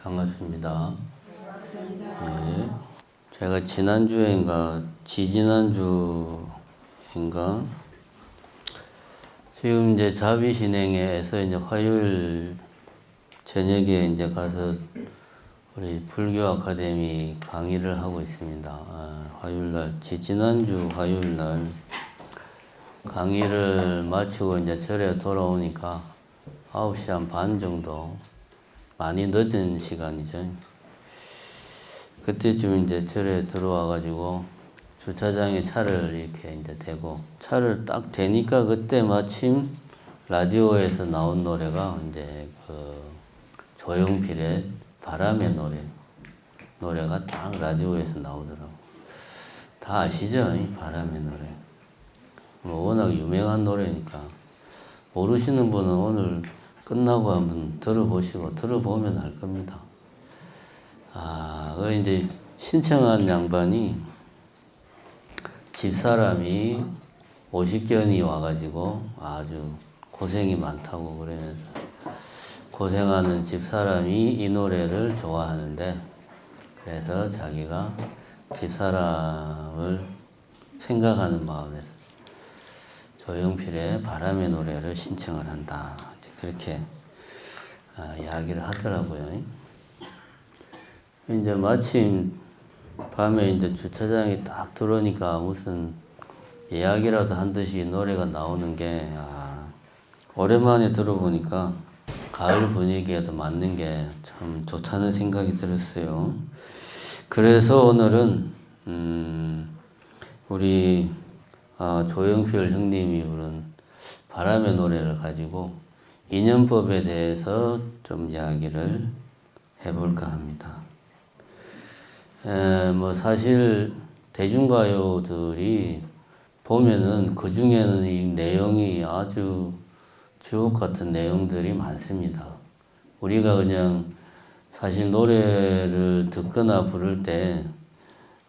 반갑습니다. 예. 제가 지난주인가 지지난주인가 지금 이제 자비신행에서 이제 화요일 저녁에 이제 가서 우리 불교 아카데미 강의를 하고 있습니다. 화요일날, 지난주 화요일날 강의를 마치고 이제 절에 돌아오니까 9시 한 반 정도, 많이 늦은 시간이죠. 그때쯤 이제 절에 들어와가지고 주차장에 차를 이렇게 이제 대고, 차를 딱 대니까 그때 마침 라디오에서 나온 노래가 이제 그 조용필의 바람의 노래가 딱 라디오에서 나오더라고. 다 아시죠? 이 바람의 노래. 뭐 워낙 유명한 노래니까 모르시는 분은 오늘 끝나고 한번 들어보면 알 겁니다. 그 이제 신청한 양반이 집사람이 50견이 와가지고 아주 고생이 많다고 그러면서, 고생하는 집사람이 이 노래를 좋아하는데, 그래서 자기가 집사람을 생각하는 마음에서 조용필의 바람의 노래를 신청을 한다. 그렇게 이야기를 하더라고요. 이제 마침 밤에 이제 주차장에 딱 들어오니까 무슨 이야기라도 한 듯이 노래가 나오는 게, 오랜만에 들어보니까 가을 분위기에도 맞는 게 참 좋다는 생각이 들었어요. 그래서 오늘은 우리 조용필 형님이 부른 바람의 노래를 가지고 인연법에 대해서 좀 이야기를 해볼까 합니다. 뭐 사실 대중가요들이 보면은 그 중에는 이 내용이 아주 주옥 같은 내용들이 많습니다. 우리가 그냥 사실 노래를 듣거나 부를 때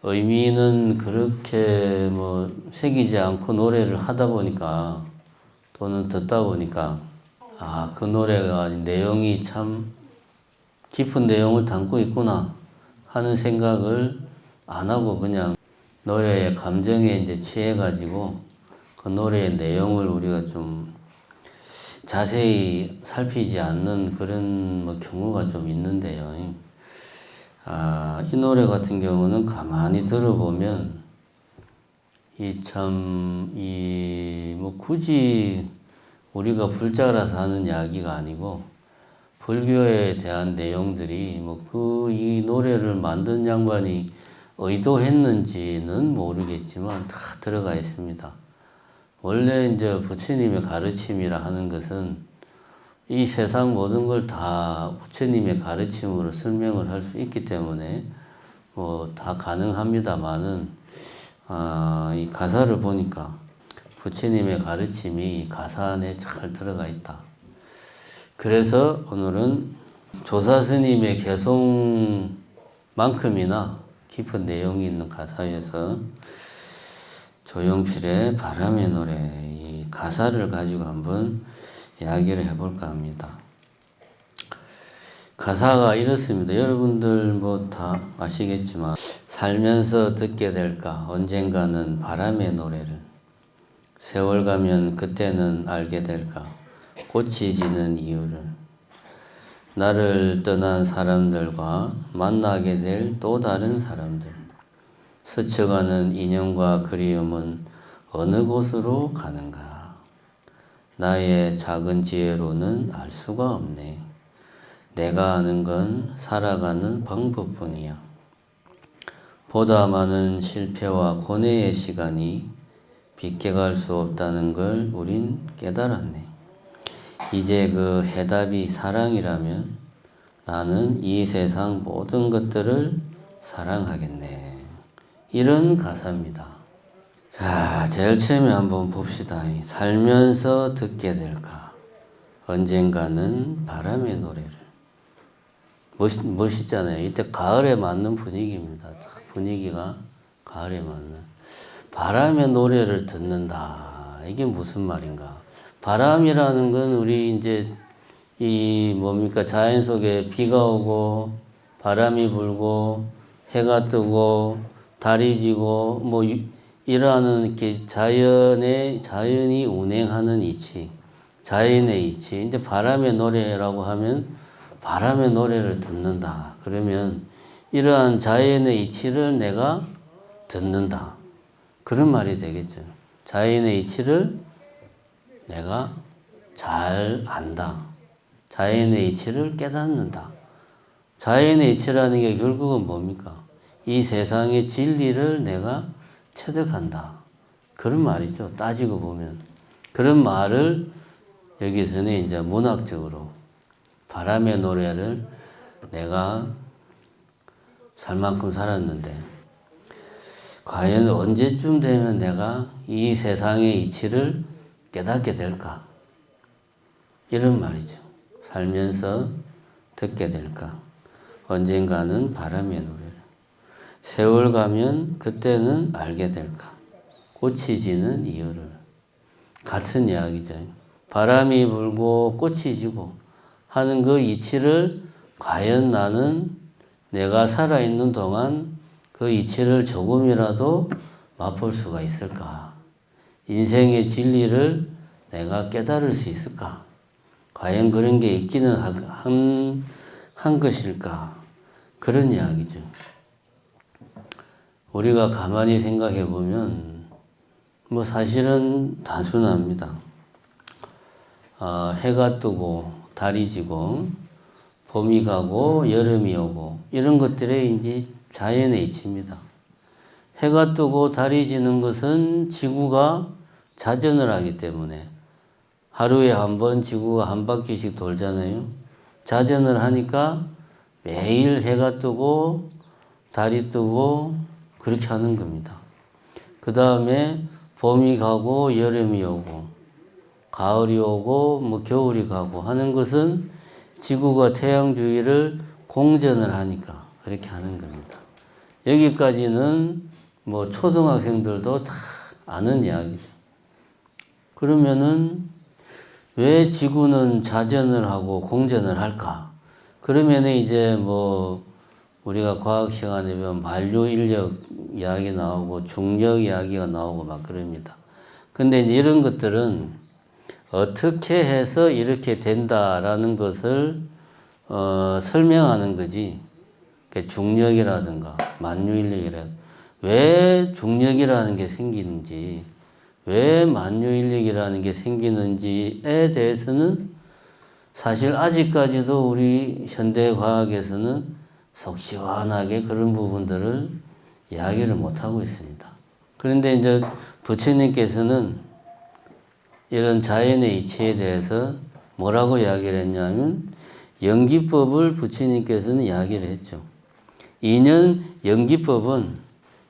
의미는 그렇게 뭐 새기지 않고 노래를 하다 보니까, 또는 듣다 보니까 그 노래가 내용이 참 깊은 내용을 담고 있구나 하는 생각을 안 하고 그냥 노래의 감정에 이제 취해가지고 그 노래의 내용을 우리가 좀 자세히 살피지 않는 그런 뭐 경우가 좀 있는데요. 이 노래 같은 경우는 가만히 들어보면 뭐 굳이 우리가 불자라서 하는 이야기가 아니고, 불교에 대한 내용들이 이 노래를 만든 양반이 의도했는지는 모르겠지만 다 들어가 있습니다. 원래 이제 부처님의 가르침이라 하는 것은 이 세상 모든 걸 다 부처님의 가르침으로 설명을 할 수 있기 때문에 뭐 다 가능합니다만은, 이 가사를 보니까 부처님의 가르침이 가사 안에 잘 들어가 있다. 그래서 오늘은 조사스님의 개송만큼이나 깊은 내용이 있는 가사에서 조용필의 바람의 노래, 이 가사를 가지고 한번 이야기를 해볼까 합니다. 가사가 이렇습니다. 여러분들 뭐 다 아시겠지만, 살면서 듣게 될까 언젠가는 바람의 노래를, 세월 가면 그때는 알게 될까 꽃이 지는 이유를, 나를 떠난 사람들과 만나게 될 또 다른 사람들, 스쳐가는 인연과 그리움은 어느 곳으로 가는가, 나의 작은 지혜로는 알 수가 없네. 내가 아는 건 살아가는 방법뿐이야. 보다 많은 실패와 고뇌의 시간이 빗겨갈 수 없다는 걸 우린 깨달았네. 이제 그 해답이 사랑이라면 나는 이 세상 모든 것들을 사랑하겠네. 이런 가사입니다. 자, 제일 처음에 한번 봅시다. 살면서 듣게 될까 언젠가는 바람의 노래를. 멋있잖아요. 이때 가을에 맞는 분위기입니다. 분위기가 가을에 맞는. 바람의 노래를 듣는다. 이게 무슨 말인가? 바람이라는 건 우리 이제 자연 속에 비가 오고 바람이 불고 해가 뜨고 달이 지고 뭐 이러한 이렇게 자연이 운행하는 이치, 자연의 이치. 이제 바람의 노래라고 하면 바람의 노래를 듣는다. 그러면 이러한 자연의 이치를 내가 듣는다. 그런 말이 되겠죠. 자연의 이치를 내가 잘 안다. 자연의 이치를 깨닫는다. 자연의 이치라는 게 결국은 뭡니까? 이 세상의 진리를 내가 체득한다. 그런 말이죠. 따지고 보면. 그런 말을 여기서는 이제 문학적으로 바람의 노래를 내가 살 만큼 살았는데 과연 언제쯤 되면 내가 이 세상의 이치를 깨닫게 될까? 이런 말이죠. 살면서 듣게 될까? 언젠가는 바람의 노래를. 세월 가면 그때는 알게 될까? 꽃이 지는 이유를. 같은 이야기죠. 바람이 불고 꽃이 지고 하는 그 이치를 과연 나는 내가 살아있는 동안 그 이치를 조금이라도 맛볼 수가 있을까? 인생의 진리를 내가 깨달을 수 있을까? 과연 그런 게 있기는 한 것일까? 그런 이야기죠. 우리가 가만히 생각해 보면 뭐 사실은 단순합니다. 해가 뜨고 달이 지고 봄이 가고 여름이 오고 이런 것들의 이제 자연의 이치입니다. 해가 뜨고 달이 지는 것은 지구가 자전을 하기 때문에 하루에 한 번 지구가 한 바퀴씩 돌잖아요. 자전을 하니까 매일 해가 뜨고 달이 뜨고 그렇게 하는 겁니다. 그 다음에 봄이 가고 여름이 오고 가을이 오고 뭐 겨울이 가고 하는 것은 지구가 태양 주위를 공전을 하니까 그렇게 하는 겁니다. 여기까지는 뭐 초등학생들도 다 아는 이야기죠. 그러면은 왜 지구는 자전을 하고 공전을 할까? 그러면은 이제 뭐 우리가 과학 시간에 보면 만류 인력 이야기 나오고 중력 이야기가 나오고 막 그럽니다. 근데 이제 이런 것들은 어떻게 해서 이렇게 된다라는 것을 설명하는 거지. 중력이라든가 만유인력이라든가 왜 중력이라는 게 생기는지 왜 만유인력이라는 게 생기는지에 대해서는 사실 아직까지도 우리 현대과학에서는 속 시원하게 그런 부분들을 이야기를 못하고 있습니다. 그런데 이제 부처님께서는 이런 자연의 이치에 대해서 뭐라고 이야기를 했냐면 연기법을 부처님께서는 이야기를 했죠. 연기법은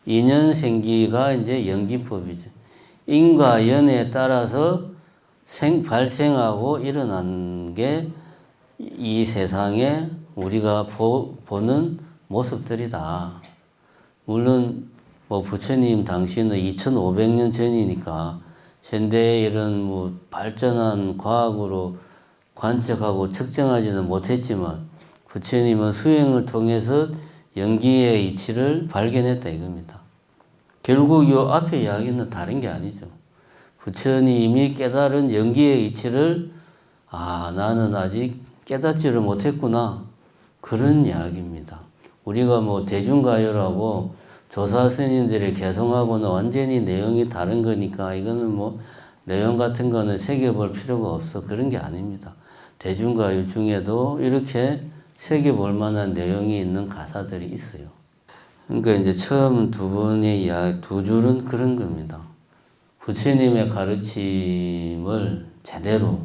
인연생기가 이제 연기법이죠. 인과 연에 따라서 발생하고 일어난 게 이 세상에 우리가 보는 모습들이다. 물론 뭐 부처님 당시는 2500년 전이니까 현대의 이런 뭐 발전한 과학으로 관측하고 측정하지는 못했지만 부처님은 수행을 통해서 연기의 이치를 발견했다 이겁니다. 결국 이 앞에 이야기는 다른 게 아니죠. 부처님이 깨달은 연기의 이치를 나는 아직 깨닫지를 못했구나. 그런 이야기입니다. 우리가 뭐 대중가요라고 조사 스님들이 개성하고는 완전히 내용이 다른 거니까 이거는 뭐 내용 같은 거는 새겨볼 필요가 없어. 그런 게 아닙니다. 대중가요 중에도 이렇게 새겨볼 만한 내용이 있는 가사들이 있어요. 그러니까 이제 처음 두 줄은 그런 겁니다. 부처님의 가르침을 제대로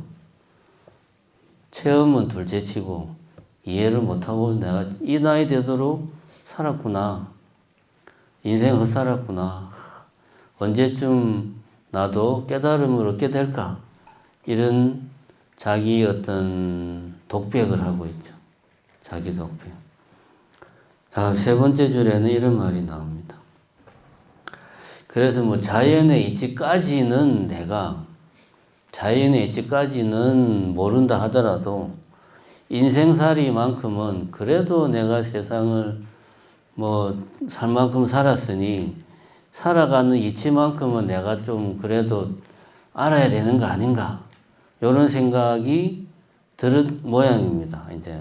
체험은 둘째치고 이해를 못하고 내가 이 나이 되도록 살았구나. 인생 헛살았구나. 언제쯤 나도 깨달음을 얻게 될까? 이런 자기 어떤 독백을 하고 있죠. 자기 독백. 세 번째 줄에는 이런 말이 나옵니다. 그래서 뭐 자연의 이치까지는 모른다 하더라도 인생살이만큼은 그래도 내가 세상을 뭐 살 만큼 살았으니 살아가는 이치만큼은 내가 좀 그래도 알아야 되는 거 아닌가. 이런 생각이 들은 모양입니다. 이제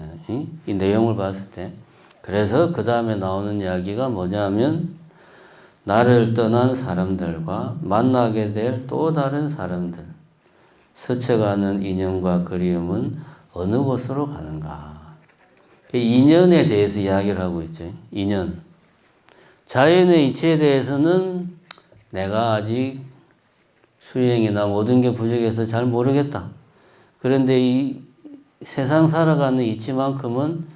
이 내용을 봤을 때. 그래서 그 다음에 나오는 이야기가 뭐냐면 나를 떠난 사람들과 만나게 될 또 다른 사람들. 스쳐가는 인연과 그리움은 어느 곳으로 가는가. 인연에 대해서 이야기를 하고 있죠. 인연. 자연의 이치에 대해서는 내가 아직 수행이나 모든 게 부족해서 잘 모르겠다. 그런데 이 세상 살아가는 이치만큼은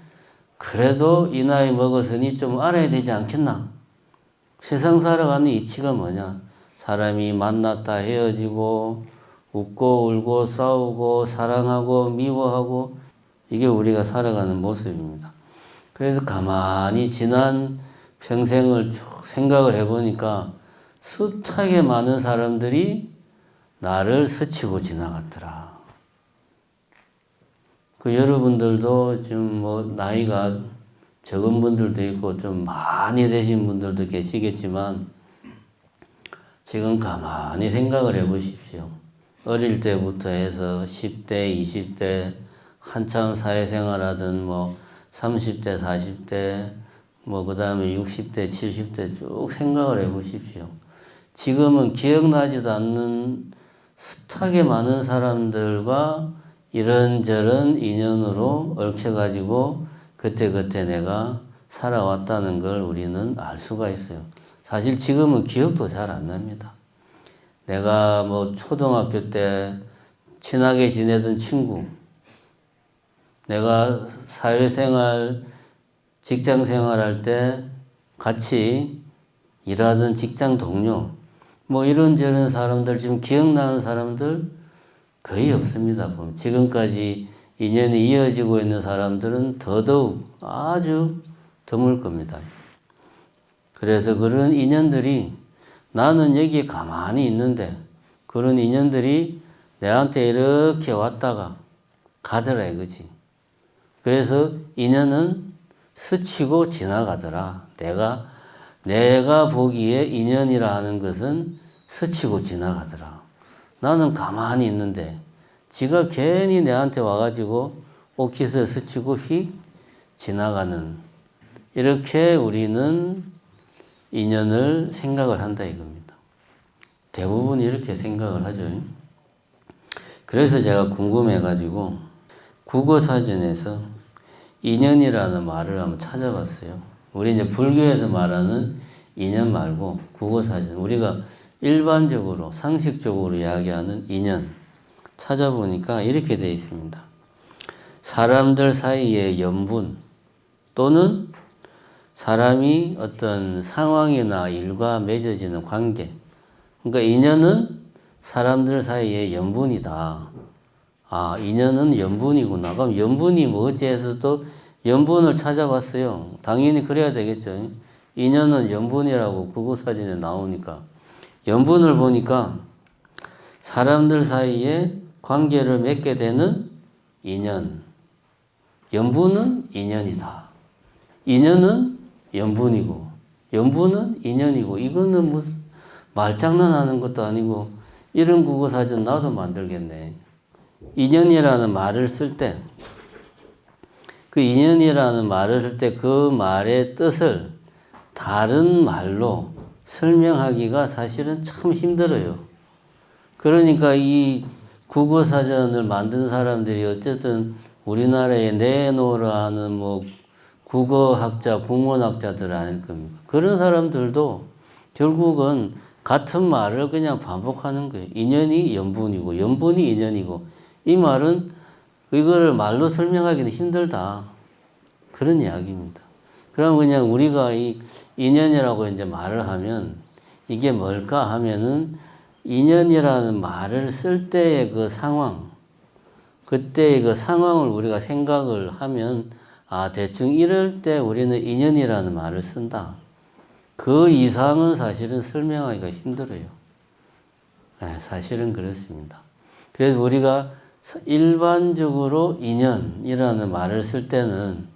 그래도 이 나이 먹었으니 좀 알아야 되지 않겠나. 세상 살아가는 이치가 뭐냐. 사람이 만났다 헤어지고 웃고 울고 싸우고 사랑하고 미워하고 이게 우리가 살아가는 모습입니다. 그래서 가만히 지난 평생을 쭉 생각을 해보니까 숱하게 많은 사람들이 나를 스치고 지나갔더라. 그 여러분들도 지금 뭐 나이가 적은 분들도 있고 좀 많이 되신 분들도 계시겠지만 지금 가만히 생각을 해 보십시오. 어릴 때부터 해서 10대, 20대 한참 사회생활하던 뭐 30대, 40대 뭐 그 다음에 60대, 70대 쭉 생각을 해 보십시오. 지금은 기억나지도 않는 숱하게 많은 사람들과 이런저런 인연으로 얽혀가지고 그때 내가 살아왔다는 걸 우리는 알 수가 있어요. 사실 지금은 기억도 잘 안 납니다. 내가 뭐 초등학교 때 친하게 지내던 친구, 내가 사회생활, 직장생활 할 때 같이 일하던 직장 동료, 뭐 이런저런 사람들, 지금 기억나는 사람들 거의 없습니다. 지금까지 인연이 이어지고 있는 사람들은 더더욱 아주 드물 겁니다. 그래서 그런 인연들이 나는 여기에 가만히 있는데 그런 인연들이 내한테 이렇게 왔다가 가더라 이거지. 그래서 인연은 스치고 지나가더라. 내가 보기에 인연이라 하는 것은 스치고 지나가더라. 나는 가만히 있는데 지가 괜히 내한테 와가지고 옷깃을 스치고 휙 지나가는, 이렇게 우리는 인연을 생각을 한다 이겁니다. 대부분 이렇게 생각을 하죠. 그래서 제가 궁금해가지고 국어사전에서 인연이라는 말을 한번 찾아봤어요. 우리 이제 불교에서 말하는 인연 말고 국어사전, 우리가 일반적으로 상식적으로 이야기하는 인연 찾아보니까 이렇게 되어 있습니다. 사람들 사이의 연분 또는 사람이 어떤 상황이나 일과 맺어지는 관계, 그러니까 인연은 사람들 사이의 연분이다. 아, 인연은 연분이구나. 그럼 연분이 뭐지 해서 또 연분을 찾아봤어요. 당연히 그래야 되겠죠. 인연은 연분이라고 국어사전에 나오니까. 연분을 보니까 사람들 사이에 관계를 맺게 되는 인연. 연분은 인연이다. 인연은 연분이고, 연분은 인연이고, 이거는 무슨 말장난하는 것도 아니고, 이런 국어사전 나도 만들겠네. 인연이라는 말을 쓸 때, 그 인연이라는 말을 쓸 때 그 말의 뜻을 다른 말로 설명하기가 사실은 참 힘들어요. 그러니까 이 국어사전을 만든 사람들이 어쨌든 우리나라에 내놓으라 하는 뭐 국어학자, 국문학자들 아닐 겁니까? 그런 사람들도 결국은 같은 말을 그냥 반복하는 거예요. 인연이 연분이고, 연분이 인연이고, 이 말은 이거를 말로 설명하기는 힘들다. 그런 이야기입니다. 그럼 그냥 우리가 이 인연이라고 이제 말을 하면 이게 뭘까 하면은 인연이라는 말을 쓸 때의 그 상황, 그때의 그 상황을 우리가 생각을 하면 아, 대충 이럴 때 우리는 인연이라는 말을 쓴다. 그 이상은 사실은 설명하기가 힘들어요. 네, 사실은 그렇습니다. 그래서 우리가 일반적으로 인연이라는 말을 쓸 때는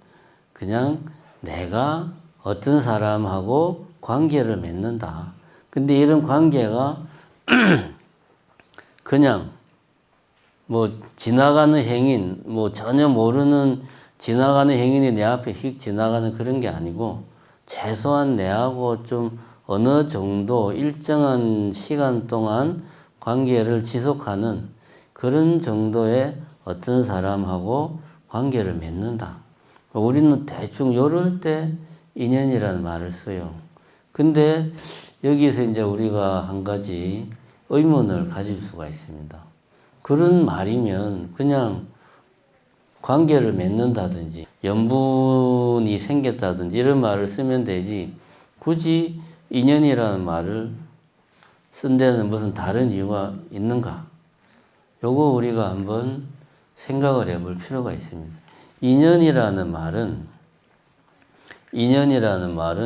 그냥 내가 어떤 사람하고 관계를 맺는다. 근데 이런 관계가 그냥 뭐 지나가는 행인, 뭐 전혀 모르는 지나가는 행인이 내 앞에 휙 지나가는 그런 게 아니고 최소한 내하고 좀 어느 정도 일정한 시간 동안 관계를 지속하는 그런 정도의 어떤 사람하고 관계를 맺는다. 우리는 대충 요럴 때 인연이라는 말을 써요. 근데 여기서 이제 우리가 한 가지 의문을 가질 수가 있습니다. 그런 말이면 그냥 관계를 맺는다든지 연분이 생겼다든지 이런 말을 쓰면 되지 굳이 인연이라는 말을 쓴 데는 무슨 다른 이유가 있는가? 요거 우리가 한번 생각을 해볼 필요가 있습니다. 인연이라는 말은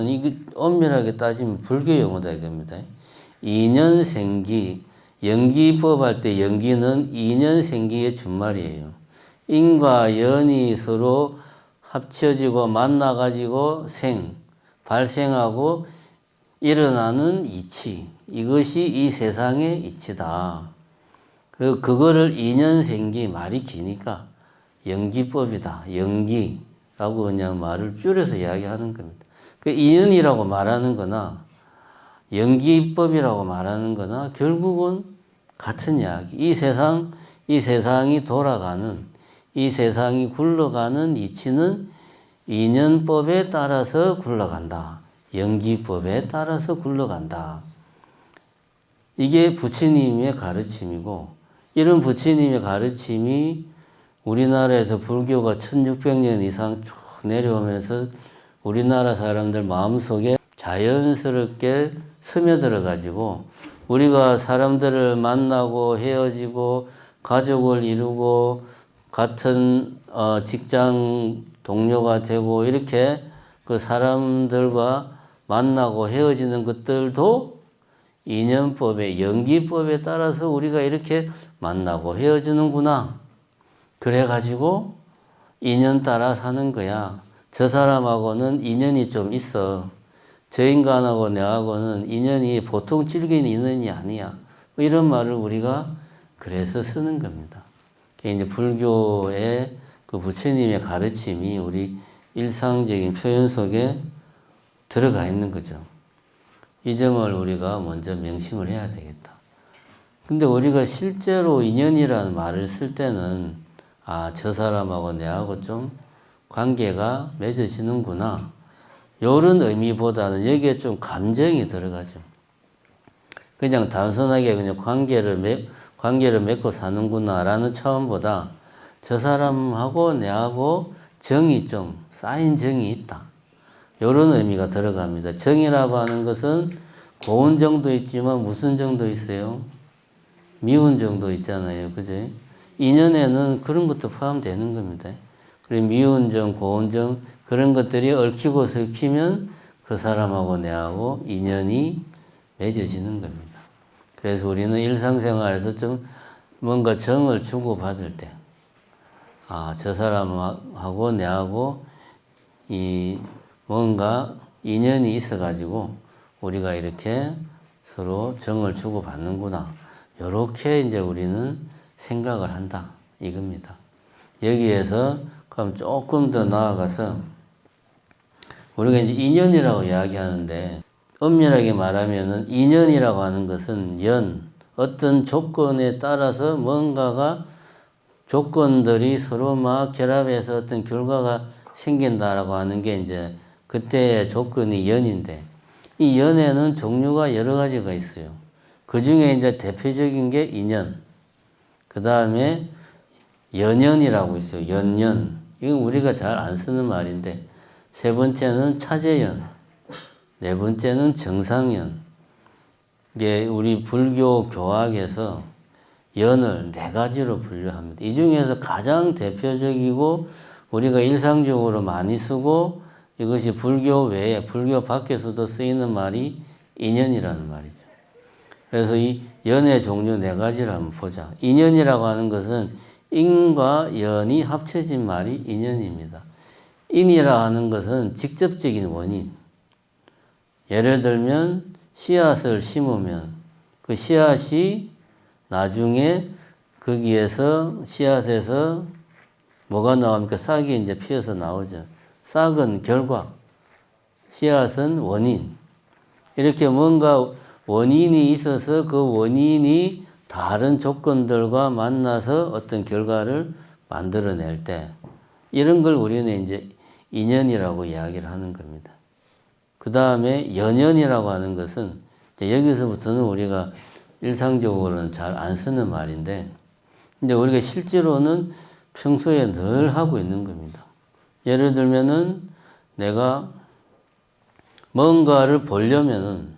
이게 엄밀하게 따지면 불교 용어다 이겁니다. 인연생기, 연기법 할 때 연기는 인연생기의 준말이에요. 인과 연이 서로 합쳐지고 만나가지고 발생하고 일어나는 이치. 이것이 이 세상의 이치다. 그리고 그거를 인연생기 말이 기니까 연기법이다. 연기라고 그냥 말을 줄여서 이야기하는 겁니다. 그 인연이라고 말하는 거나 연기법이라고 말하는 거나 결국은 같은 이야기. 이 세상이 돌아가는, 이 세상이 굴러가는 이치는 인연법에 따라서 굴러간다. 연기법에 따라서 굴러간다. 이게 부처님의 가르침이고, 이런 부처님의 가르침이 우리나라에서 불교가 1600년 이상 쭉 내려오면서 우리나라 사람들 마음속에 자연스럽게 스며들어 가지고 우리가 사람들을 만나고 헤어지고 가족을 이루고 같은 직장 동료가 되고 이렇게 그 사람들과 만나고 헤어지는 것들도 인연법의 연기법에 따라서 우리가 이렇게 만나고 헤어지는구나. 그래가지고 인연 따라 사는 거야. 저 사람하고는 인연이 좀 있어. 저 인간하고 내하고는 인연이 보통 질긴 인연이 아니야. 뭐 이런 말을 우리가 그래서 쓰는 겁니다. 이제 불교의 그 부처님의 가르침이 우리 일상적인 표현 속에 들어가 있는 거죠. 이 점을 우리가 먼저 명심을 해야 되겠다. 근데 우리가 실제로 인연이라는 말을 쓸 때는 저 사람하고 내하고 좀 관계가 맺어지는구나. 이런 의미보다는 여기에 좀 감정이 들어가죠. 그냥 단순하게 그냥 관계를 맺고 사는구나라는 차원보다 저 사람하고 내하고 정이 좀 쌓인 정이 있다. 이런 의미가 들어갑니다. 정이라고 하는 것은 고운 정도 있지만 무슨 정도 있어요? 미운 정도 있잖아요. 그죠? 인연에는 그런 것도 포함되는 겁니다. 그리고 미운 정, 고운 정 그런 것들이 얽히고 설키면 그 사람하고 내하고 인연이 맺어지는 겁니다. 그래서 우리는 일상생활에서 좀 뭔가 정을 주고받을 때, 저 사람하고 내하고 뭔가 인연이 있어가지고 우리가 이렇게 서로 정을 주고받는구나. 요렇게 이제 우리는 생각을 한다. 이겁니다. 여기에서 그럼 조금 더 나아가서 우리가 이제 인연이라고 이야기하는데 엄밀하게 말하면은 인연이라고 하는 것은 어떤 조건에 따라서 뭔가가 조건들이 서로 막 결합해서 어떤 결과가 생긴다라고 하는 게 이제 그때의 조건이 연인데 이 연에는 종류가 여러 가지가 있어요. 그 중에 이제 대표적인 게 인연. 그 다음에 연연이라고 있어요. 연연. 이건 우리가 잘 안 쓰는 말인데 세 번째는 차제연. 네 번째는 정상연. 이게 우리 불교 교학에서 연을 네 가지로 분류합니다. 이 중에서 가장 대표적이고 우리가 일상적으로 많이 쓰고 이것이 불교 외에 불교 밖에서도 쓰이는 말이 인연이라는 말이죠. 그래서 이 연의 종류 네 가지를 한번 보자. 인연이라고 하는 것은 인과 연이 합쳐진 말이 인연입니다. 인이라 하는 것은 직접적인 원인. 예를 들면 씨앗을 심으면 그 씨앗이 나중에 거기에서 씨앗에서 뭐가 나옵니까? 싹이 이제 피어서 나오죠. 싹은 결과, 씨앗은 원인. 이렇게 뭔가 원인이 있어서 그 원인이 다른 조건들과 만나서 어떤 결과를 만들어낼 때 이런 걸 우리는 이제 인연이라고 이야기를 하는 겁니다. 그 다음에 연연이라고 하는 것은 여기서부터는 우리가 일상적으로는 잘 안 쓰는 말인데 근데 우리가 실제로는 평소에 늘 하고 있는 겁니다. 예를 들면은 내가 뭔가를 보려면은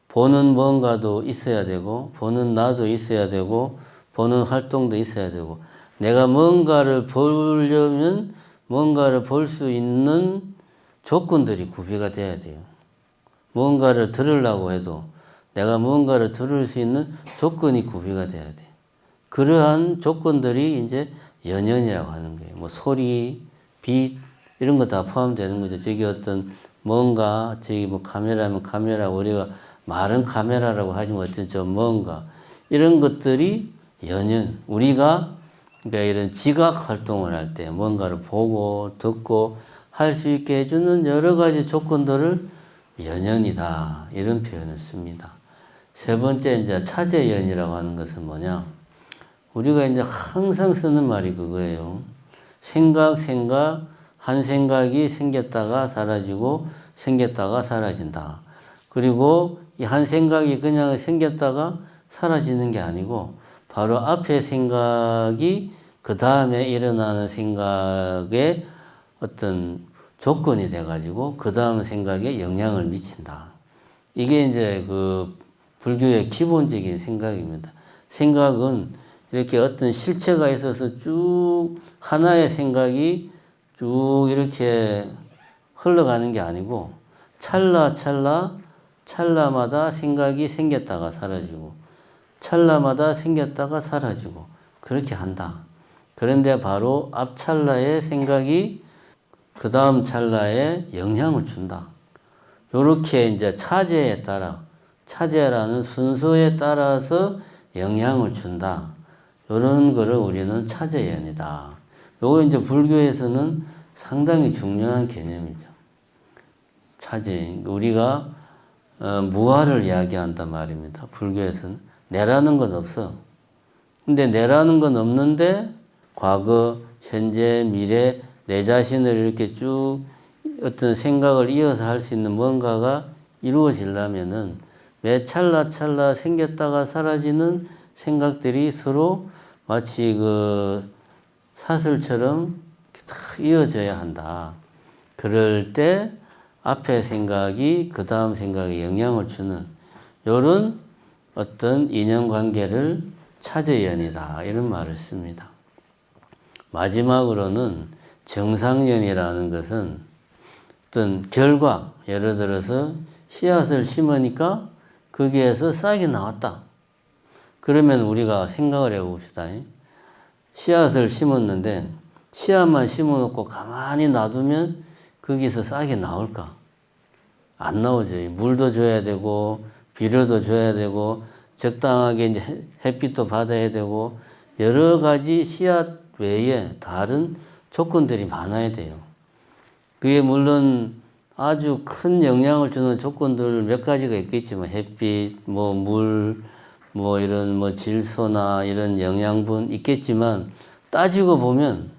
보는 뭔가도 있어야 되고 보는 나도 있어야 되고 보는 활동도 있어야 되고 내가 뭔가를 보려면 뭔가를 볼 수 있는 조건들이 구비가 돼야 돼요. 뭔가를 들으려고 해도 내가 뭔가를 들을 수 있는 조건이 구비가 돼야 돼요. 그러한 조건들이 이제 연연이라고 하는 거예요. 뭐 소리, 빛 이런 거 다 포함되는 거죠. 저기 어떤 뭔가 저기 뭐 카메라면 카메라 우리가 말은 카메라라고 하지만 어떤 저 뭔가 이런 것들이 연연 우리가 그러니까 이런 지각 활동을 할 때 뭔가를 보고 듣고 할 수 있게 해주는 여러 가지 조건들을 연연이다 이런 표현을 씁니다. 세 번째 이제 차제연이라고 하는 것은 뭐냐? 우리가 이제 항상 쓰는 말이 그거예요. 생각 한 생각이 생겼다가 사라지고 생겼다가 사라진다. 그리고 이 한 생각이 그냥 생겼다가 사라지는 게 아니고 바로 앞에 생각이 그 다음에 일어나는 생각의 어떤 조건이 돼가지고 그 다음 생각에 영향을 미친다. 이게 이제 그 불교의 기본적인 생각입니다. 생각은 이렇게 어떤 실체가 있어서 쭉 하나의 생각이 쭉 이렇게 흘러가는 게 아니고 찰나마다 생각이 생겼다가 사라지고 찰나마다 생겼다가 사라지고 그렇게 한다. 그런데 바로 앞 찰나의 생각이 그 다음 찰나에 영향을 준다. 요렇게 이제 차제에 따라 차제라는 순서에 따라서 영향을 준다. 요런 거를 우리는 차제연이다. 요거 이제 불교에서는 상당히 중요한 개념이죠. 차제. 우리가 무아를 이야기한단 말입니다. 불교에서는. 내라는 건 없어. 근데 내라는 건 없는데 과거, 현재, 미래 내 자신을 이렇게 쭉 어떤 생각을 이어서 할 수 있는 뭔가가 이루어지려면은 매 찰나 생겼다가 사라지는 생각들이 서로 마치 그 사슬처럼 딱 이어져야 한다. 그럴 때 앞에 생각이 그 다음 생각에 영향을 주는 이런 어떤 인연관계를 차제연이다 이런 말을 씁니다. 마지막으로는 정상연이라는 것은 어떤 결과 예를 들어서 씨앗을 심으니까 거기에서 싹이 나왔다. 그러면 우리가 생각을 해봅시다. 씨앗을 심었는데 씨앗만 심어놓고 가만히 놔두면 거기서 싹이 나올까? 안 나오죠. 물도 줘야 되고 비료도 줘야 되고 적당하게 이제 햇빛도 받아야 되고 여러 가지 씨앗 외에 다른 조건들이 많아야 돼요. 그게 물론 아주 큰 영향을 주는 조건들 몇 가지가 있겠지만 햇빛, 뭐 물, 뭐 이런 뭐 질소나 이런 영양분 있겠지만 따지고 보면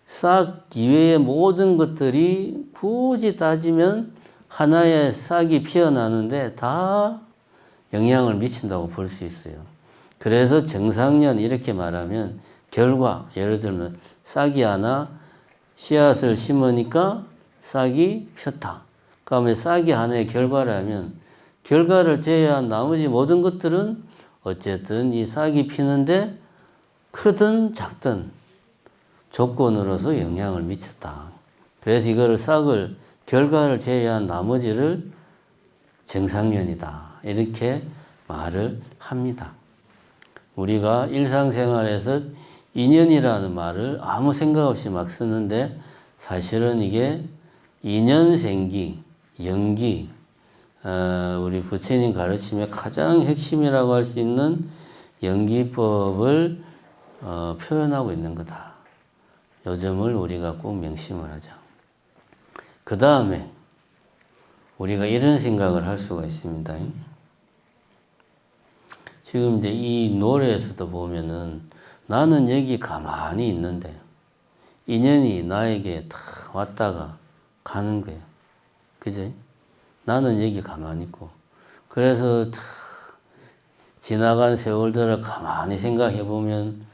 싹 이외의 모든 것들이 굳이 따지면 하나의 싹이 피어나는데 다 영향을 미친다고 볼 수 있어요. 그래서 정상연 이렇게 말하면 결과, 예를 들면 싹이 하나 씨앗을 심으니까 싹이 폈다. 그러면 싹이 하나의 결과라면 결과를 제외한 나머지 모든 것들은 어쨌든 이 싹이 피는데 크든 작든 조건으로서 영향을 미쳤다. 그래서 이거를 싹을 결과를 제외한 나머지를 정상연이다. 이렇게 말을 합니다. 우리가 일상생활에서 인연이라는 말을 아무 생각 없이 막 쓰는데 사실은 이게 인연생기, 연기, 우리 부처님 가르침의 가장 핵심이라고 할 수 있는 연기법을 표현하고 있는 거다. 요 점을 우리가 꼭 명심을 하자. 그 다음에 우리가 이런 생각을 할 수가 있습니다. 지금 이제 이 노래에서도 보면은 나는 여기 가만히 있는데 인연이 나에게 탁 왔다가 가는 거예요. 그지? 나는 여기 가만히 있고. 그래서 탁 지나간 세월들을 가만히 생각해 보면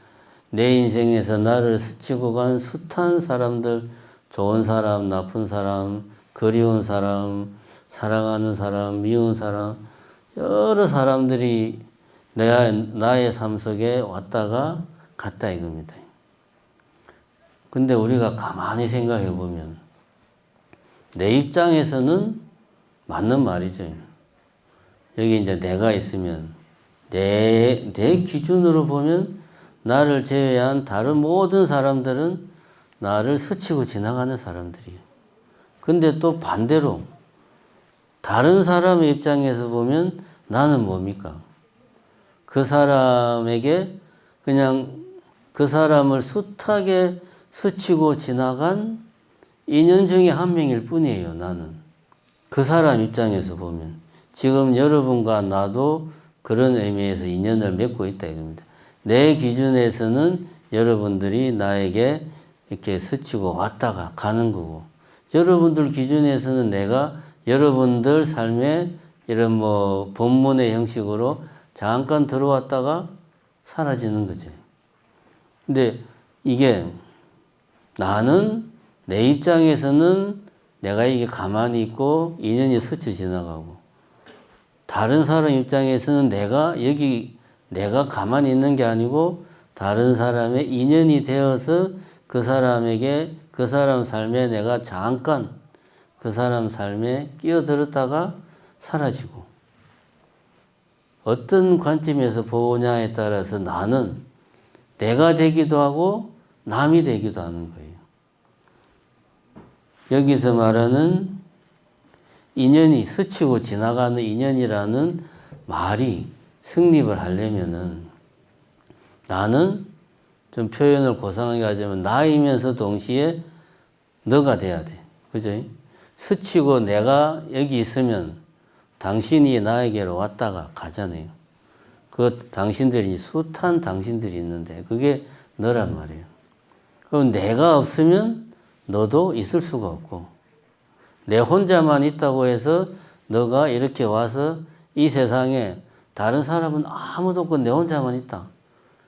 내 인생에서 나를 스치고 간 숱한 사람들, 좋은 사람, 나쁜 사람, 그리운 사람, 사랑하는 사람, 미운 사람, 여러 사람들이 나의 삶 속에 왔다가 갔다 이겁니다. 근데 우리가 가만히 생각해 보면 내 입장에서는 맞는 말이죠. 여기 이제 내가 있으면 내 기준으로 보면 나를 제외한 다른 모든 사람들은 나를 스치고 지나가는 사람들이에요. 근데 또 반대로 다른 사람의 입장에서 보면 나는 뭡니까? 그 사람에게 그냥 그 사람을 숱하게 스치고 지나간 인연 중에 한 명일 뿐이에요, 나는. 그 사람 입장에서 보면. 지금 여러분과 나도 그런 의미에서 인연을 맺고 있다 이겁니다. 내 기준에서는 여러분들이 나에게 이렇게 스치고 왔다가 가는 거고, 여러분들 기준에서는 내가 여러분들 삶에 이런 뭐 본문의 형식으로 잠깐 들어왔다가 사라지는 거죠. 근데 이게 나는 내 입장에서는 내가 이게 가만히 있고 인연이 스쳐 지나가고, 다른 사람 입장에서는 내가 가만히 있는 게 아니고 다른 사람의 인연이 되어서 그 사람에게 그 사람 삶에 내가 잠깐 그 사람 삶에 끼어들었다가 사라지고, 어떤 관점에서 보냐에 따라서 나는 내가 되기도 하고 남이 되기도 하는 거예요. 여기서 말하는 인연이 스치고 지나가는 인연이라는 말이 성립을 하려면은 나는 좀 표현을 고상하게 하자면 나이면서 동시에 너가 돼야 돼. 그죠? 스치고 내가 여기 있으면 당신이 나에게로 왔다가 가잖아요. 그 당신들이 숱한 당신들이 있는데 그게 너란 말이에요. 그럼 내가 없으면 너도 있을 수가 없고, 내 혼자만 있다고 해서 너가 이렇게 와서 이 세상에 다른 사람은 아무도 없고 내 혼자만 있다.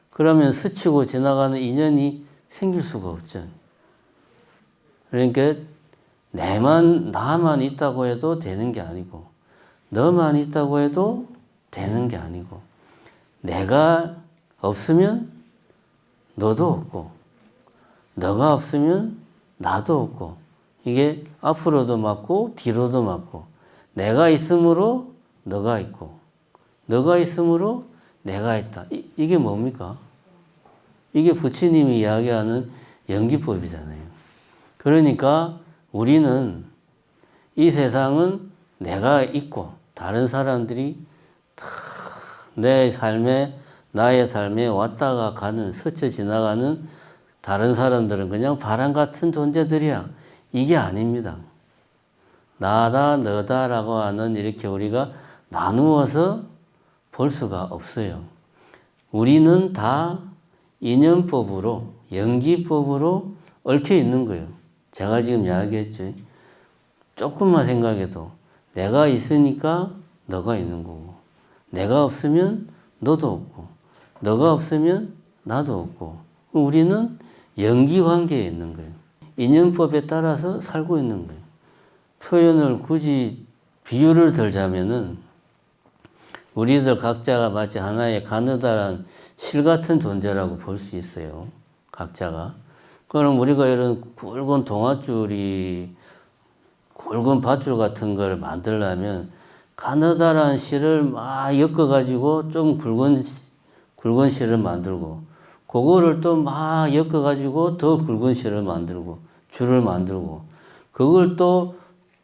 그러면 스치고 지나가는 인연이 생길 수가 없죠. 그러니까 나만 있다고 해도 되는 게 아니고, 너만 있다고 해도 되는 게 아니고, 내가 없으면 너도 없고, 너가 없으면 나도 없고, 이게 앞으로도 맞고 뒤로도 맞고, 내가 있으므로 너가 있고, 너가 있으므로 내가 있다. 이게 뭡니까? 이게 부처님이 이야기하는 연기법이잖아요. 그러니까 우리는 이 세상은 내가 있고 다른 사람들이 다 나의 삶에 왔다가 가는, 스쳐 지나가는 다른 사람들은 그냥 바람 같은 존재들이야. 이게 아닙니다. 나다 너다라고 하는 이렇게 우리가 나누어서 볼 수가 없어요. 우리는 다 인연법으로, 연기법으로 얽혀 있는 거예요. 제가 지금 이야기했죠. 조금만 생각해도 내가 있으니까 너가 있는 거고, 내가 없으면 너도 없고, 너가 없으면 나도 없고, 우리는 연기 관계에 있는 거예요. 인연법에 따라서 살고 있는 거예요. 표현을 굳이 비유를 들자면은 우리들 각자가 마치 하나의 가느다란 실 같은 존재라고 볼 수 있어요. 각자가. 그럼 우리가 이런 굵은 굵은 밧줄 같은 걸 만들려면 가느다란 실을 막 엮어가지고 좀 굵은 실을 만들고, 그거를 또 막 엮어가지고 더 굵은 실을 만들고 줄을 만들고 그걸 또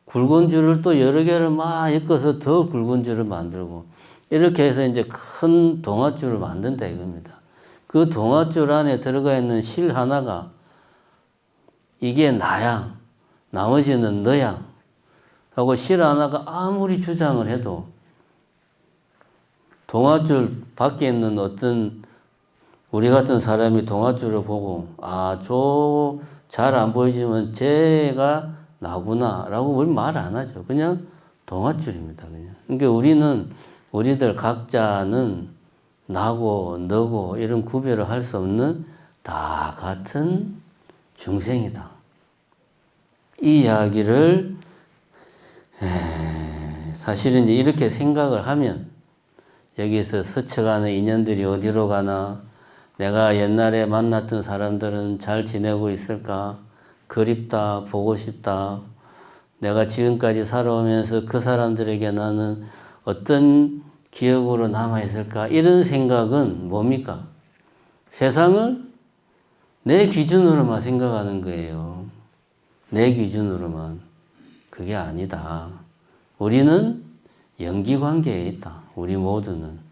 굵은 줄을 또 여러 개를 막 엮어서 더 굵은 줄을 만들고 이렇게 해서 이제 큰 동아줄을 만든다 이겁니다. 그 동아줄 안에 들어가 있는 실 하나가 이게 나야, 나머지는 너야 하고 실 하나가 아무리 주장을 해도 동아줄 밖에 있는 어떤 우리 같은 사람이 동아줄을 보고 저 잘 안 보이지만 쟤가 나구나 라고 우리 말 안 하죠. 그냥 동아줄입니다. 그냥. 그러니까 우리들 각자는 나고 너고 이런 구별을 할 수 없는 다 같은 중생이다. 이 이야기를 사실은 이제 이렇게 생각을 하면 여기서 스쳐가는 인연들이 어디로 가나 내가 옛날에 만났던 사람들은 잘 지내고 있을까? 그립다, 보고 싶다. 내가 지금까지 살아오면서 그 사람들에게 나는 어떤 기억으로 남아있을까? 이런 생각은 뭡니까? 세상을 내 기준으로만 생각하는 거예요. 내 기준으로만. 그게 아니다. 우리는 연기관계에 있다. 우리 모두는.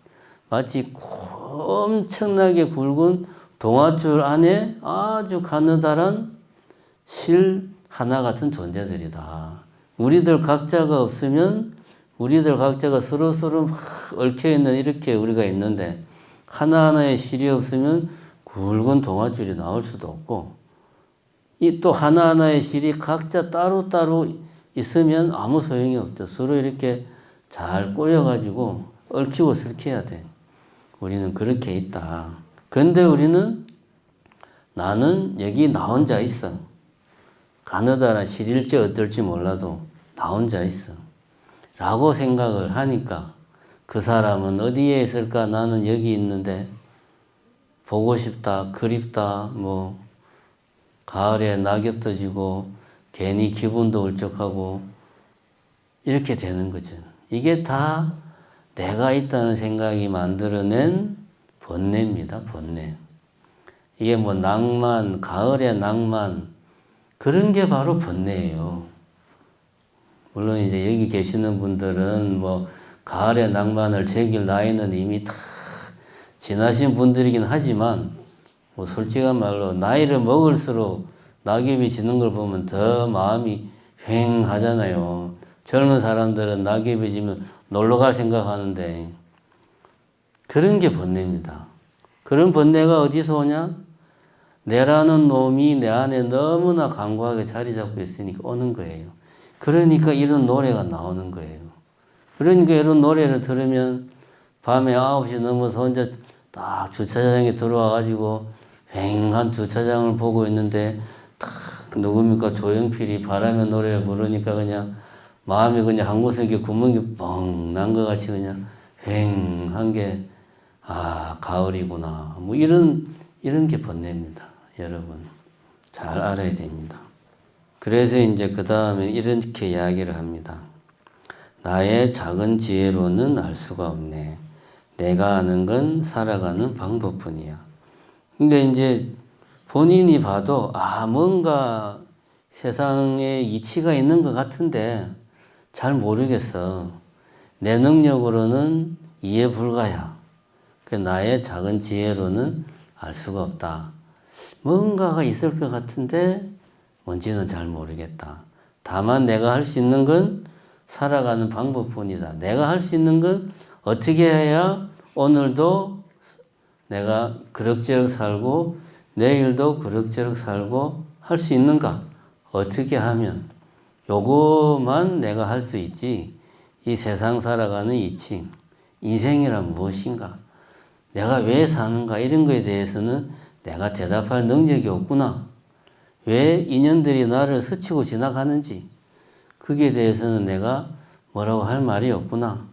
마치 엄청나게 굵은 동아줄 안에 아주 가느다란 실 하나 같은 존재들이다. 우리들 각자가 없으면 우리들 각자가 서로서로 막 얽혀있는 이렇게 우리가 있는데 하나하나의 실이 없으면 굵은 동아줄이 나올 수도 없고 이 또 하나하나의 실이 각자 따로따로 있으면 아무 소용이 없죠. 서로 이렇게 잘 꼬여가지고 얽히고 설켜야 돼. 우리는 그렇게 있다. 근데 우리는 나는 여기 나 혼자 있어. 가느다란 실일지 어떨지 몰라도 나 혼자 있어. 라고 생각을 하니까 그 사람은 어디에 있을까? 나는 여기 있는데 보고 싶다, 그립다, 가을에 낙엽도 지고 괜히 기분도 울적하고 이렇게 되는 거죠. 이게 다 내가 있다는 생각이 만들어낸 번뇌입니다. 번뇌. 이게 낭만, 가을의 낭만 그런 게 바로 번뇌예요. 물론 이제 여기 계시는 분들은 가을의 낭만을 즐길 나이는 이미 다 지나신 분들이긴 하지만 솔직한 말로 나이를 먹을수록 낙엽이 지는 걸 보면 더 마음이 휑하잖아요. 젊은 사람들은 낙엽이 지면 놀러 갈 생각하는데 그런 게 번뇌입니다. 그런 번뇌가 어디서 오냐? 내라는 놈이 내 안에 너무나 강고하게 자리 잡고 있으니까 오는 거예요. 그러니까 이런 노래가 나오는 거예요. 그러니까 이런 노래를 들으면 밤에 9시 넘어서 혼자 딱 주차장에 들어와가지고 휑한 주차장을 보고 있는데 딱 누굽니까? 조용필이 바람의 노래를 부르니까 그냥 마음이 그냥 한 구석에 구멍이 뻥 난 것 같이 그냥 휑한 게 가을이구나. 이런 게 번뇌입니다. 여러분 잘 알아야 됩니다. 그래서 이제 그 다음에 이렇게 이야기를 합니다. 나의 작은 지혜로는 알 수가 없네. 내가 아는 건 살아가는 방법뿐이야. 근데 이제 본인이 봐도 뭔가 세상에 이치가 있는 것 같은데 잘 모르겠어. 내 능력으로는 이해 불가야. 나의 작은 지혜로는 알 수가 없다. 뭔가가 있을 것 같은데 뭔지는 잘 모르겠다. 다만 내가 할 수 있는 건 살아가는 방법뿐이다. 내가 할 수 있는 건 어떻게 해야 오늘도 내가 그럭저럭 살고 내일도 그럭저럭 살고 할 수 있는가? 어떻게 하면? 요거만 내가 할 수 있지. 이 세상 살아가는 이치, 인생이란 무엇인가? 내가 왜 사는가? 이런 거에 대해서는 내가 대답할 능력이 없구나. 왜 인연들이 나를 스치고 지나가는지 거기에 대해서는 내가 뭐라고 할 말이 없구나.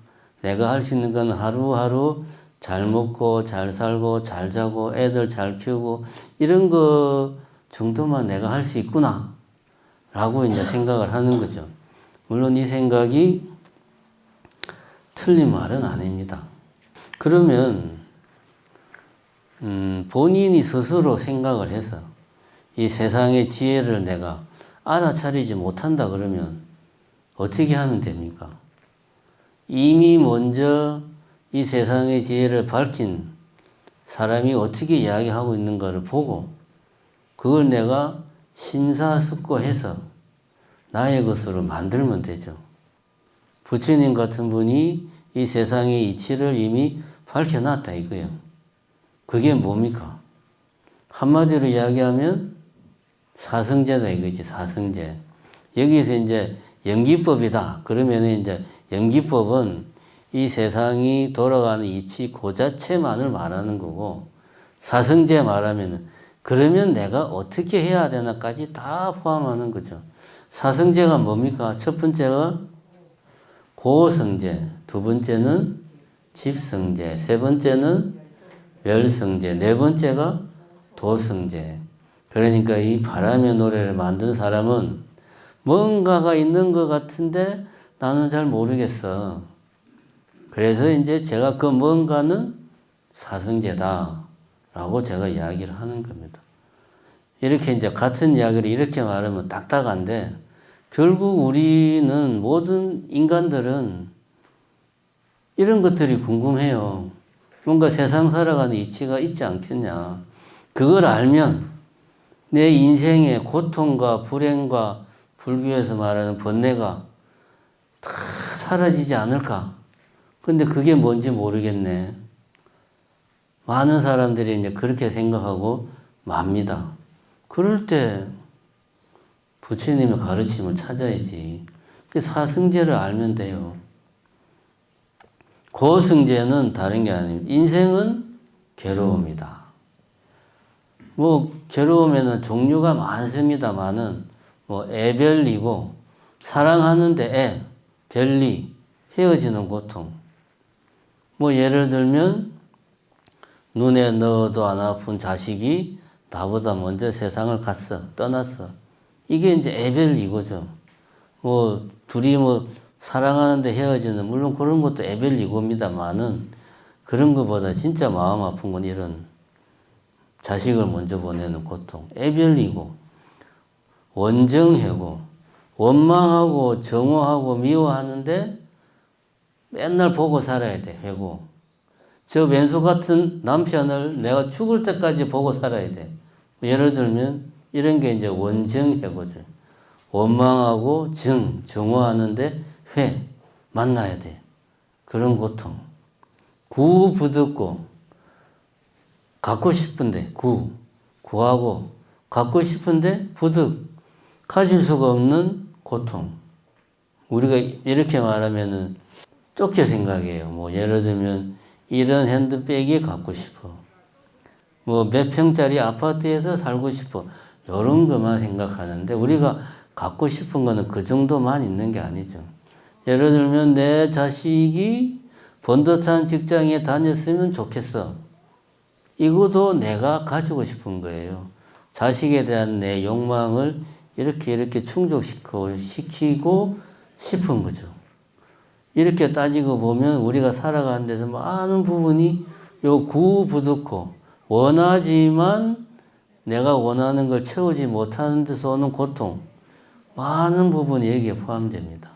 내가 할 수 있는 건 하루하루 잘 먹고 잘 살고 잘 자고 애들 잘 키우고 이런 거 정도만 내가 할 수 있구나 라고 이제 생각을 하는 거죠. 물론 이 생각이 틀린 말은 아닙니다. 그러면 본인이 스스로 생각을 해서 이 세상의 지혜를 내가 알아차리지 못한다 그러면 어떻게 하면 됩니까? 이미 먼저 이 세상의 지혜를 밝힌 사람이 어떻게 이야기하고 있는가를 보고 그걸 내가 심사숙고해서 나의 것으로 만들면 되죠. 부처님 같은 분이 이 세상의 이치를 이미 밝혀놨다 이거예요. 그게 뭡니까? 한마디로 이야기하면 사성제다 이거지, 사성제. 여기서 이제 연기법이다. 그러면 이제 연기법은 이 세상이 돌아가는 이치 그 자체만을 말하는 거고, 사성제 말하면은 그러면 내가 어떻게 해야 되나까지 다 포함하는 거죠. 사성제가 뭡니까? 첫 번째가 고성제, 두 번째는 집성제, 세 번째는 멸성제, 네 번째가 도성제. 그러니까 이 바람의 노래를 만든 사람은 뭔가가 있는 것 같은데 나는 잘 모르겠어. 그래서 이제 제가 그 뭔가는 사성제다 라고 제가 이야기를 하는 겁니다. 이렇게 이제 같은 이야기를 이렇게 말하면 딱딱한데 결국 우리는 모든 인간들은 이런 것들이 궁금해요. 뭔가 세상 살아가는 이치가 있지 않겠냐. 그걸 알면 내 인생의 고통과 불행과 불교에서 말하는 번뇌가 다 사라지지 않을까. 근데 그게 뭔지 모르겠네. 많은 사람들이 이제 그렇게 생각하고 맙니다. 그럴 때 부처님의 가르침을 찾아야지. 그 사성제를 알면 돼요. 고성제는 다른 게 아닙니다. 인생은 괴로움이다. 뭐 괴로움에는 종류가 많습니다만은 뭐 애별리고 사랑하는데 애, 별리, 헤어지는 고통. 뭐 예를 들면 눈에 넣어도 안 아픈 자식이 나보다 먼저 세상을 갔어, 떠났어. 이게 이제 애별리고죠. 뭐 둘이 뭐 사랑하는데 헤어지는 물론 그런 것도 애별리고입니다만은 그런 것보다 진짜 마음 아픈 건 이런 자식을 먼저 보내는 고통, 애별리고 원정해고 원망하고 정오하고 미워하는데 맨날 보고 살아야 돼. 회고 저 왼수 같은 남편을 내가 죽을 때까지 보고 살아야 돼. 예를 들면 이런 게 이제 원정해고죠. 원망하고 정오하는데 회 만나야 돼. 그런 고통. 구부듣고 갖고 싶은데 구하고 갖고 싶은데 부득 가질 수가 없는 고통. 우리가 이렇게 말하면은 좁게 생각해요. 뭐 예를 들면 이런 핸드백이 갖고 싶어. 뭐 몇 평짜리 아파트에서 살고 싶어. 이런 것만 생각하는데 우리가 갖고 싶은 거는 그 정도만 있는 게 아니죠. 예를 들면 내 자식이 번듯한 직장에 다녔으면 좋겠어. 이것도 내가 가지고 싶은 거예요. 자식에 대한 내 욕망을 이렇게 충족시키고 싶은 거죠. 이렇게 따지고 보면 우리가 살아가는 데서 많은 부분이 요 구부득고 원하지만 내가 원하는 걸 채우지 못하는 데서 오는 고통, 많은 부분이 여기에 포함됩니다.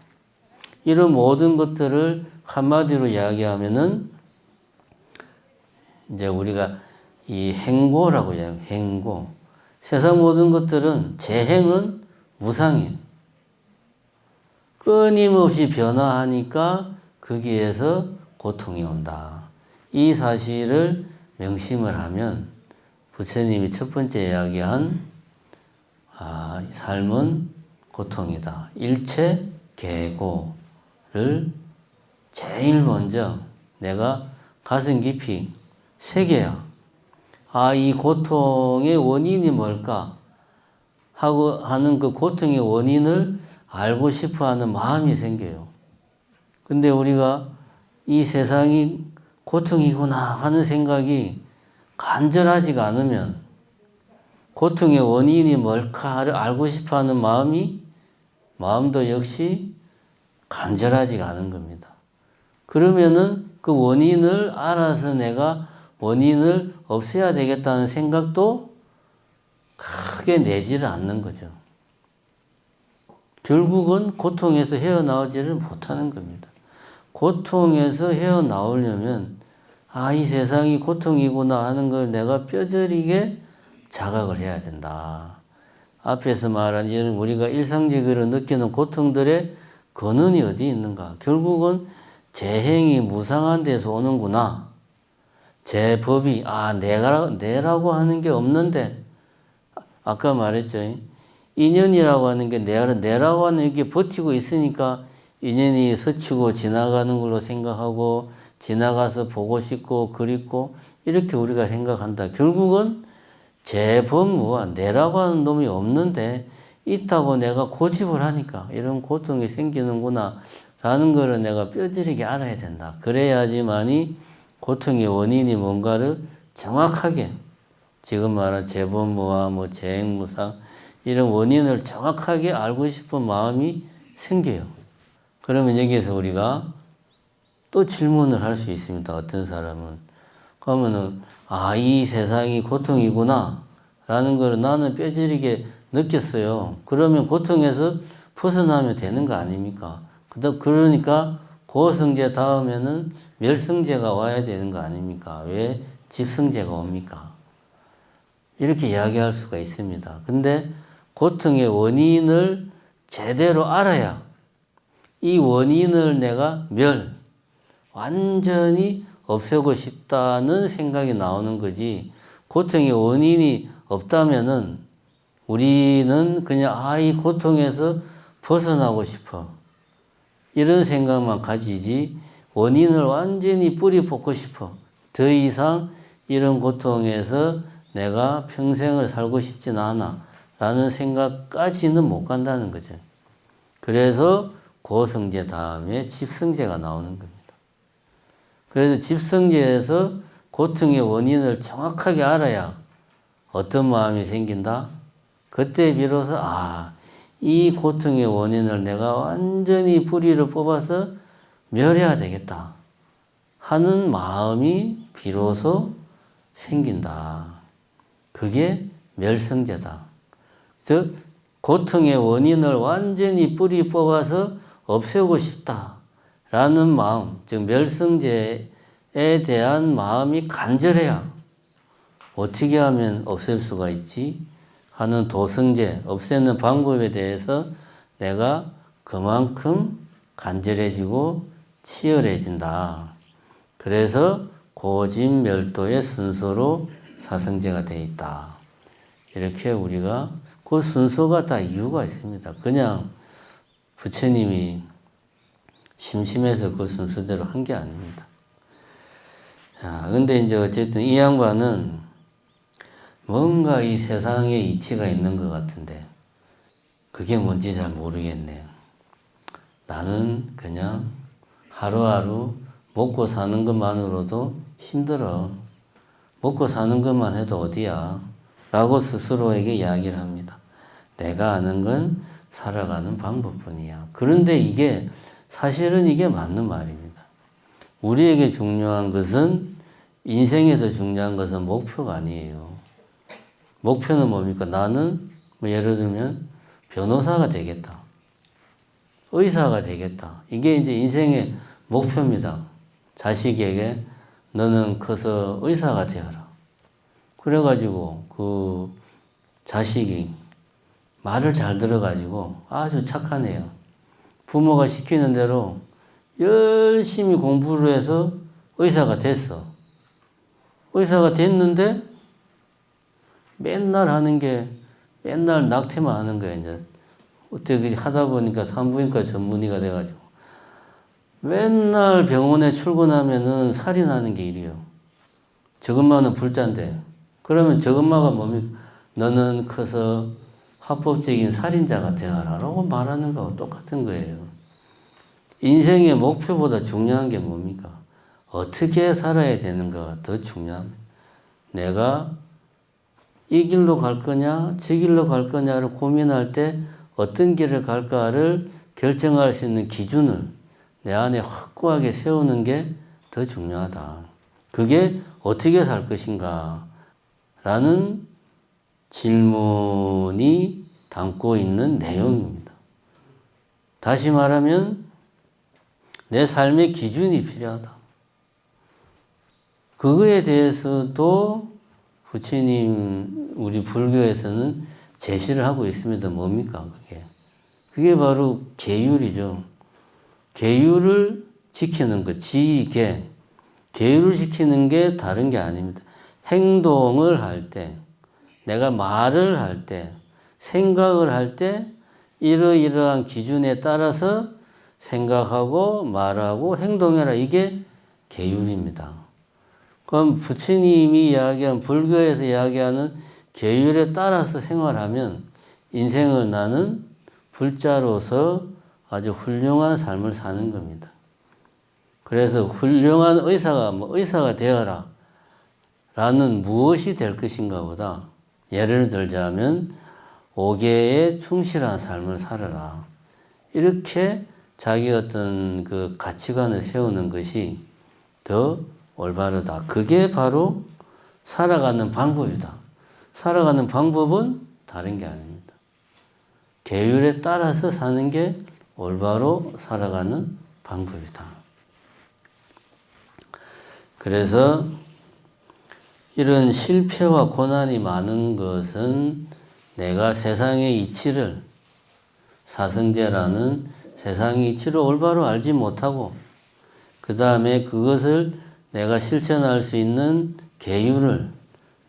이런 모든 것들을 한마디로 이야기하면은 이제 우리가 이 행고라고 이야기해요. 행고. 세상 모든 것들은 재행은 무상이에요. 끊임없이 변화하니까 거기에서 고통이 온다. 이 사실을 명심을 하면 부처님이 첫 번째 이야기한 삶은 고통이다. 일체 계고를 제일 먼저 내가 가슴 깊이 새겨야 이 고통의 원인이 뭘까 하고 하는 그 고통의 원인을 알고 싶어 하는 마음이 생겨요. 근데 우리가 이 세상이 고통이구나 하는 생각이 간절하지가 않으면 고통의 원인이 뭘까를 알고 싶어 하는 마음도 역시 간절하지가 않은 겁니다. 그러면은 그 원인을 알아서 내가 원인을 없애야 되겠다는 생각도 크게 내지를 않는 거죠. 결국은 고통에서 헤어나오지를 못하는 겁니다. 고통에서 헤어나오려면 이 세상이 고통이구나 하는 걸 내가 뼈저리게 자각을 해야 된다. 앞에서 말한 이런 우리가 일상적으로 느끼는 고통들의 근원이 어디 있는가? 결국은 제 행이 무상한 데서 오는구나. 제 법이 내라고 하는 게 없는데, 아까 말했죠. 인연이라고 하는 게 내라고 하는 게 버티고 있으니까 인연이 스치고 지나가는 걸로 생각하고 지나가서 보고 싶고 그립고 이렇게 우리가 생각한다. 결국은 제 법무와 내라고 하는 놈이 없는데 있다고 내가 고집을 하니까 이런 고통이 생기는구나 라는 거를 내가 뼈저리게 알아야 된다. 그래야지만이 고통의 원인이 뭔가를 정확하게 지금 말한 재범무와 재행무상 이런 원인을 정확하게 알고 싶은 마음이 생겨요. 그러면 여기에서 우리가 또 질문을 할 수 있습니다. 어떤 사람은 그러면은 이 세상이 고통이구나 라는 걸 나는 뼈저리게 느꼈어요. 그러면 고통에서 벗어나면 되는 거 아닙니까? 그러니까 고성제 다음에는 멸성제가 와야 되는 거 아닙니까? 왜 집성제가 옵니까? 이렇게 이야기할 수가 있습니다. 근데 고통의 원인을 제대로 알아야 이 원인을 내가 완전히 없애고 싶다는 생각이 나오는 거지. 고통의 원인이 없다면은 우리는 그냥 이 고통에서 벗어나고 싶어. 이런 생각만 가지지 원인을 완전히 뿌리 뽑고 싶어. 더 이상 이런 고통에서 내가 평생을 살고 싶진 않아. 라는 생각까지는 못 간다는 거죠. 그래서 고성제 다음에 집성제가 나오는 겁니다. 그래서 집성제에서 고통의 원인을 정확하게 알아야 어떤 마음이 생긴다? 그때 비로소 이 고통의 원인을 내가 완전히 뿌리를 뽑아서 멸해야 되겠다 하는 마음이 비로소 생긴다. 그게 멸성제다. 즉 고통의 원인을 완전히 뿌리 뽑아서 없애고 싶다라는 마음, 즉 멸성제에 대한 마음이 간절해야 어떻게 하면 없앨 수가 있지 하는 도성제, 없애는 방법에 대해서 내가 그만큼 간절해지고 치열해진다. 그래서 고진멸도의 순서로 사성제가 되어 있다. 이렇게 우리가 그 순서가 다 이유가 있습니다. 그냥 부처님이 심심해서 그 순서대로 한 게 아닙니다. 근데 이제 어쨌든 이 양반은 뭔가 이 세상에 이치가 있는 것 같은데 그게 뭔지 잘 모르겠네요. 나는 그냥 하루하루 먹고 사는 것만으로도 힘들어. 먹고 사는 것만 해도 어디야? 라고 스스로에게 이야기를 합니다. 내가 아는 건 살아가는 방법뿐이야. 그런데 사실은 이게 맞는 말입니다. 우리에게 중요한 것은 인생에서 중요한 것은 목표가 아니에요. 목표는 뭡니까? 나는 예를 들면 변호사가 되겠다. 의사가 되겠다. 이게 이제 인생의 목표입니다. 자식에게 너는 커서 의사가 되어라. 그래가지고 그 자식이 말을 잘 들어가지고 아주 착한 애요. 부모가 시키는 대로 열심히 공부를 해서 의사가 됐어. 의사가 됐는데 맨날 하는 게 맨날 낙태만 하는 거야. 이제 어떻게 하다 보니까 산부인과 전문의가 돼가지고 맨날 병원에 출근하면은 살인하는 게 일이요. 저것만은 불자인데. 그러면 저것마가 뭡니까? 너는 커서 합법적인 살인자가 되어라 라고 말하는 거하고 똑같은 거예요. 인생의 목표보다 중요한 게 뭡니까? 어떻게 살아야 되는가가 더 중요합니다. 내가 이 길로 갈 거냐, 저 길로 갈 거냐를 고민할 때 어떤 길을 갈까를 결정할 수 있는 기준을 내 안에 확고하게 세우는 게 더 중요하다. 그게 어떻게 살 것인가? 라는 질문이 담고 있는 내용입니다. 다시 말하면 내 삶의 기준이 필요하다. 그거에 대해서도 부처님, 우리 불교에서는 제시를 하고 있습니다. 뭡니까, 그게? 그게 바로 계율이죠. 계율을 지키는 것, 지계. 계율을 지키는 게 다른 게 아닙니다. 행동을 할 때, 내가 말을 할 때, 생각을 할 때, 이러이러한 기준에 따라서 생각하고 말하고 행동해라. 이게 계율입니다. 그럼 부처님이 이야기한, 불교에서 이야기하는 계율에 따라서 생활하면 인생을 나는 불자로서 아주 훌륭한 삶을 사는 겁니다. 그래서 훌륭한 의사가 되어라. 라는 무엇이 될 것인가 보다. 예를 들자면, 오계에 충실한 삶을 살아라. 이렇게 자기 어떤 그 가치관을 세우는 것이 더 올바르다. 그게 바로 살아가는 방법이다. 살아가는 방법은 다른 게 아닙니다. 계율에 따라서 사는 게 올바로 살아가는 방법이다. 그래서 이런 실패와 고난이 많은 것은 내가 세상의 이치를, 사성제라는 세상의 이치를 올바로 알지 못하고, 그 다음에 그것을 내가 실천할 수 있는 계율을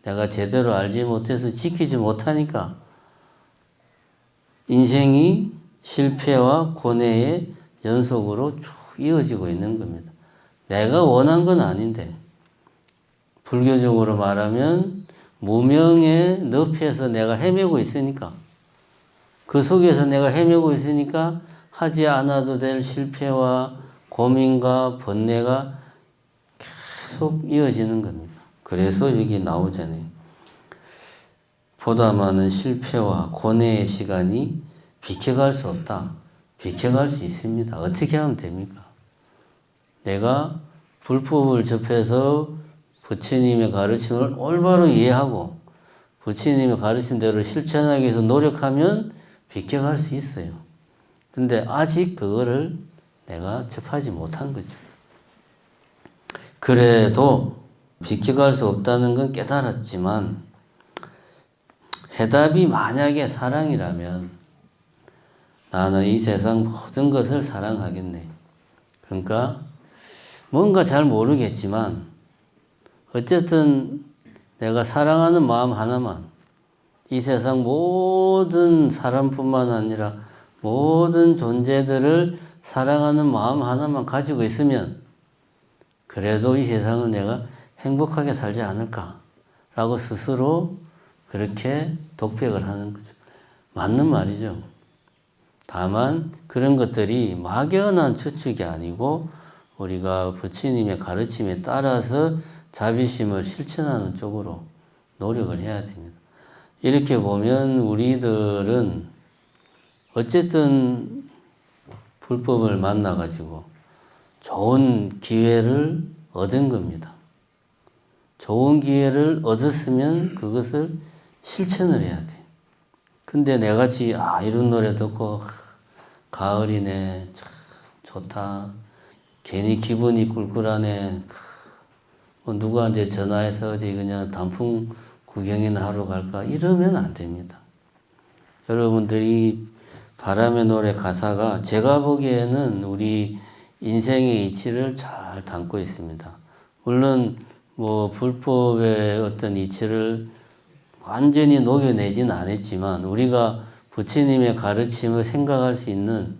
내가 제대로 알지 못해서 지키지 못하니까 인생이 실패와 고뇌의 연속으로 쭉 이어지고 있는 겁니다. 내가 원한 건 아닌데, 불교적으로 말하면 무명의 늪에서 내가 헤매고 있으니까, 그 속에서 내가 헤매고 있으니까 하지 않아도 될 실패와 고민과 번뇌가 계속 이어지는 겁니다. 그래서 여기 나오잖아요. 보다 많은 실패와 고뇌의 시간이 비켜갈 수 없다. 비켜갈 수 있습니다. 어떻게 하면 됩니까? 내가 불법을 접해서 부처님의 가르침을 올바로 이해하고 부처님의 가르친 대로 실천하기 위해서 노력하면 비켜갈 수 있어요. 근데 아직 그거를 내가 접하지 못한 거죠. 그래도 비켜갈 수 없다는 건 깨달았지만 해답이 만약에 사랑이라면 나는 이 세상 모든 것을 사랑하겠네. 그러니까 뭔가 잘 모르겠지만 어쨌든 내가 사랑하는 마음 하나만, 이 세상 모든 사람뿐만 아니라 모든 존재들을 사랑하는 마음 하나만 가지고 있으면 그래도 이 세상을 내가 행복하게 살지 않을까라고 스스로 그렇게 독백을 하는 거죠. 맞는 말이죠. 다만 그런 것들이 막연한 추측이 아니고 우리가 부처님의 가르침에 따라서 자비심을 실천하는 쪽으로 노력을 해야 됩니다. 이렇게 보면 우리들은 어쨌든 불법을 만나가지고 좋은 기회를 얻은 겁니다. 좋은 기회를 얻었으면 그것을 실천을 해야 돼. 근데 내같이 이런 노래 듣고 가을이네, 참 좋다, 괜히 기분이 꿀꿀하네, 누구한테 전화해서 어디 그냥 단풍 구경이나 하러 갈까, 이러면 안 됩니다. 여러분들이 바람의 노래 가사가 제가 보기에는 우리 인생의 이치를 잘 담고 있습니다. 물론 불법의 어떤 이치를 완전히 녹여내지는 않았지만 우리가 부처님의 가르침을 생각할 수 있는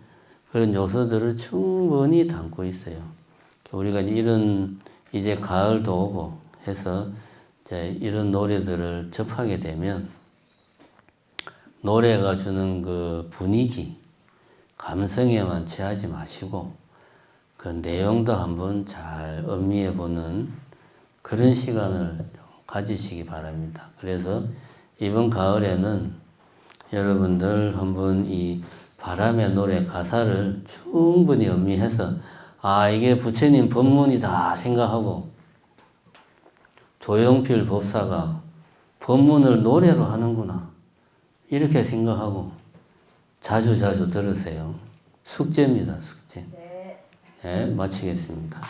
그런 요소들을 충분히 담고 있어요. 우리가 이제 가을도 오고 해서 이제 이런 노래들을 접하게 되면 노래가 주는 그 분위기, 감성에만 취하지 마시고 그 내용도 한번 잘 음미해 보는 그런 시간을 가지시기 바랍니다. 그래서 이번 가을에는 여러분들 한번 이 바람의 노래 가사를 충분히 음미해서 이게 부처님 법문이다 생각하고 조용필 법사가 법문을 노래로 하는구나. 이렇게 생각하고 자주 들으세요. 숙제입니다, 숙제. 네, 마치겠습니다.